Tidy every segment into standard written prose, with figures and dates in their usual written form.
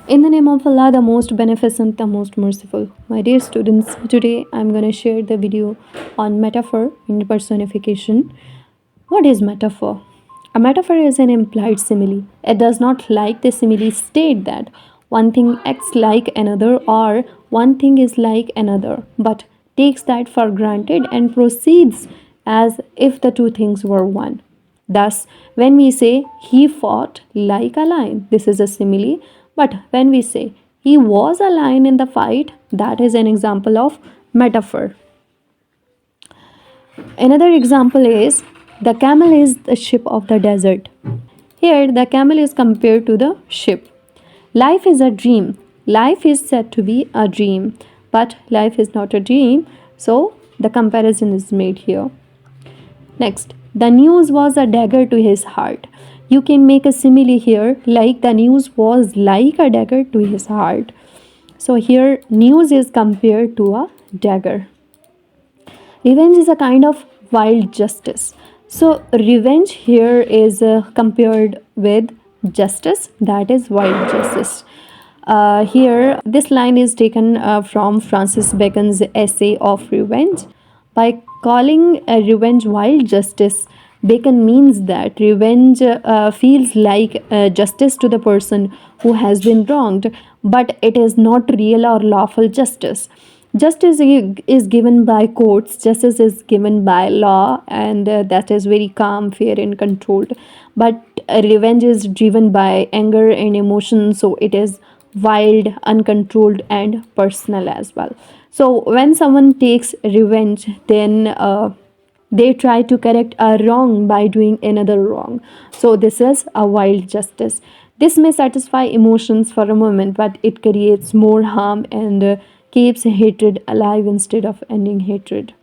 In the name of Allah, the most beneficent, the most merciful. My dear students, today I'm going to share the video on metaphor and personification. What is metaphor? A metaphor is an implied simile. It does not like the simile state that one thing acts like another or one thing is like another, but takes that for granted and proceeds as if the two things were one. Thus, when we say he fought like a lion, this is a simile. But when we say he was a lion in the fight, that is an example of metaphor. Another example is the camel is the ship of the desert. Here, the camel is compared to the ship. Life is a dream. Life is said to be a dream, but life is not a dream, so the comparison is made here. Next, the news was a dagger to his heart. You can make a simile here, like the news was like a dagger to his heart. So here, news is compared to a dagger. Revenge is a kind of wild justice. So revenge here is compared with justice, that is wild justice. Here, this line is taken from Francis Bacon's essay of revenge. By calling a revenge wild justice, Bacon means that revenge feels like justice to the person who has been wronged, but it is not real or lawful justice. Justice is given by courts, justice is given by law, and that is very calm, fair, and controlled. But revenge is driven by anger and emotion, so it is wild, uncontrolled, and personal as well. So when someone takes revenge, then they try to correct a wrong by doing another wrong. So this is a wild justice. This may satisfy emotions for a moment, but it creates more harm and keeps hatred alive instead of ending hatred.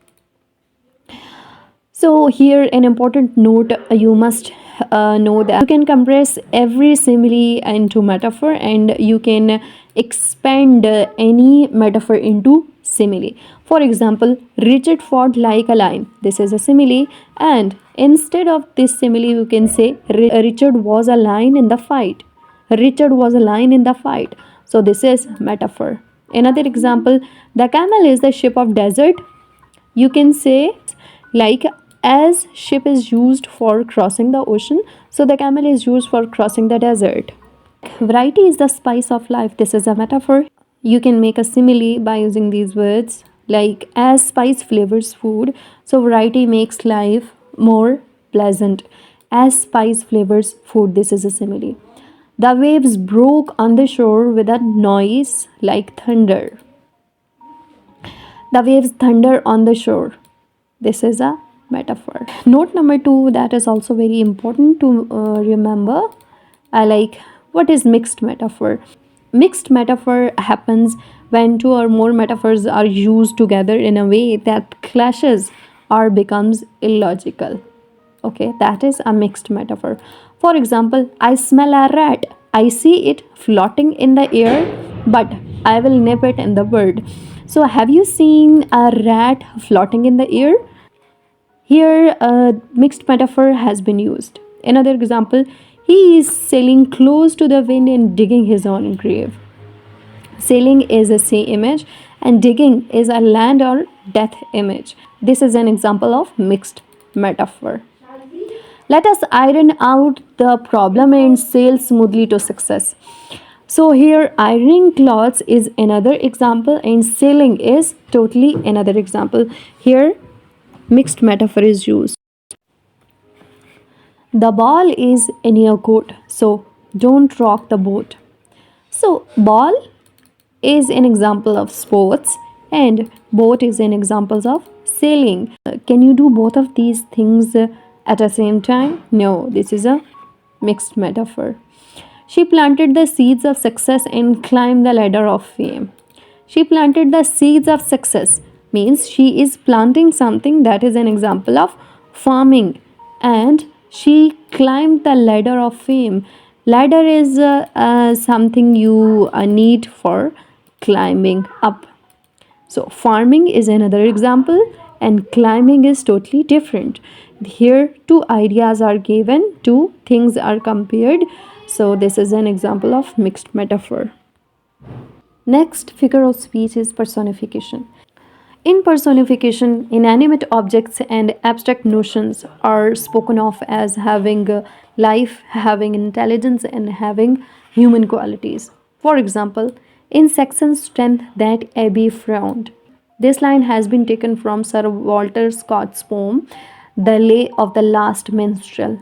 So here an important note, you must know that you can compress every simile into metaphor, and you can expand any metaphor into simile. For example, Richard fought like a lion. This is a simile, and instead of this simile you can say Richard was a lion in the fight. Richard was a lion in the fight. So this is metaphor. Another example, the camel is the ship of desert. You can say like as ship is used for crossing the ocean, so the camel is used for crossing the desert. Variety is the spice of life. This is a metaphor. You can make a simile by using these words, like as spice flavors food, so variety makes life more pleasant. As spice flavors food, this is a simile. The waves broke on the shore with a noise like thunder. The waves thunder on the shore. This is a metaphor. Note number 2, that is also very important to remember. I like what is mixed metaphor. Mixed metaphor happens when two or more metaphors are used together in a way that clashes or becomes illogical. Okay, that is a mixed metaphor. For example, I smell a rat. I see it floating in the air, but I will nip it in the bud. So have you seen a rat floating in the air? Here, a mixed metaphor has been used. Another example, he is sailing close to the wind and digging his own grave. Sailing is a sea image, and digging is a land or death image. This is an example of mixed metaphor. Let us iron out the problem and sail smoothly to success. So here ironing clothes is another example, and sailing is totally another example. Here mixed metaphor is used. The ball is in your coat, so don't rock the boat. So ball is an example of sports, and boat is an example of sailing. Can you do both of these things at the same time? No, this is a mixed metaphor. She planted the seeds of success and climbed the ladder of fame. She planted the seeds of success means she is planting something, that is an example of farming, and she climbed the ladder of fame. Ladder is something you need for climbing up. So farming is another example, and climbing is totally different. Here two ideas are given, two things are compared. So this is an example of mixed metaphor. Next figure of speech is personification. In personification, inanimate objects and abstract notions are spoken of as having life, having intelligence, and having human qualities. For example, in section strength that Abby frowned. This line has been taken from Sir Walter Scott's poem, The Lay of the Last Minstrel.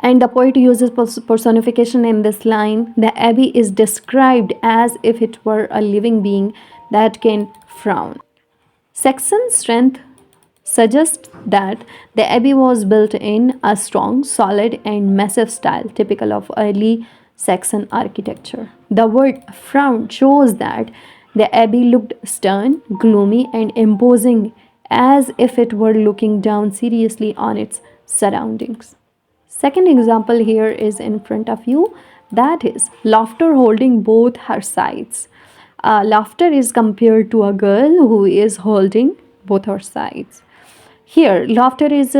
And the poet uses personification in this line. The abbey is described as if it were a living being that can frown. Saxon strength suggests that the abbey was built in a strong, solid, and massive style typical of early Saxon architecture. The word frown shows that the abbey looked stern, gloomy, and imposing as if it were looking down seriously on its surroundings. Second example here is in front of you, that is laughter holding both her sides. Laughter is compared to a girl who is holding both her sides. Here, laughter is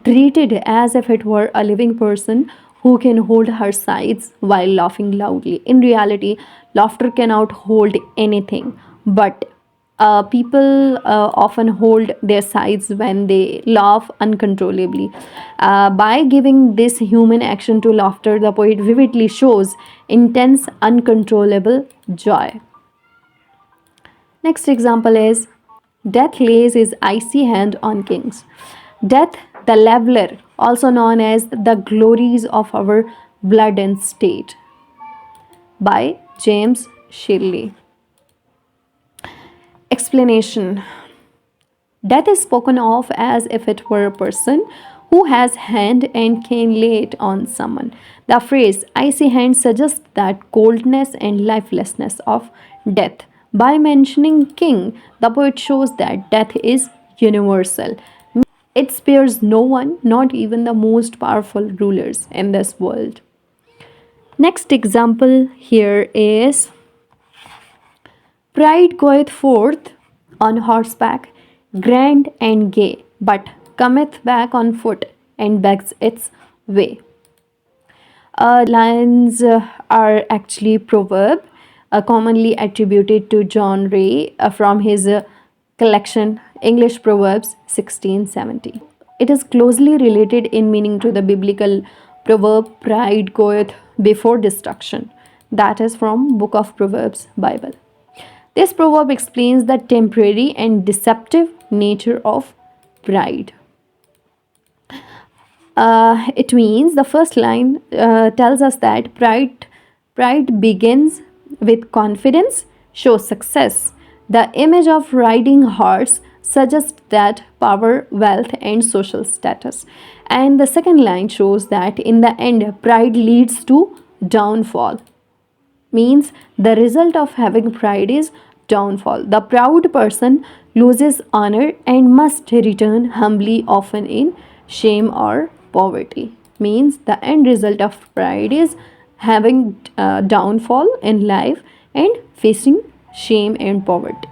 treated as if it were a living person who can hold her sides while laughing loudly. In reality, laughter cannot hold anything, but people often hold their sides when they laugh uncontrollably. By giving this human action to laughter, the poet vividly shows intense, uncontrollable joy. Next example is Death lays his icy hand on kings. Death, the leveler, also known as the glories of our blood and state, by James Shirley. Explanation. Death is spoken of as if it were a person who has hand and can lay it on someone. The phrase icy hand suggests that coldness and lifelessness of death. By mentioning king, the poet shows that death is universal. It spares no one, not even the most powerful rulers in this world. Next example here is Pride goeth forth on horseback, grand and gay, but cometh back on foot and begs its way. Lines are actually proverb, commonly attributed to John Ray from his collection English Proverbs 1670. It is closely related in meaning to the biblical proverb pride goeth before destruction, that is from Book of Proverbs Bible. This proverb explains the temporary and deceptive nature of pride. It means the first line tells us that pride begins with confidence, shows success. The image of riding horse suggests that power, wealth, and social status. And the second line shows that in the end, pride leads to downfall. Means the result of having pride is downfall. The proud person loses honor and must return humbly, often in shame or poverty. Means the end result of pride is having downfall in life and facing shame and poverty.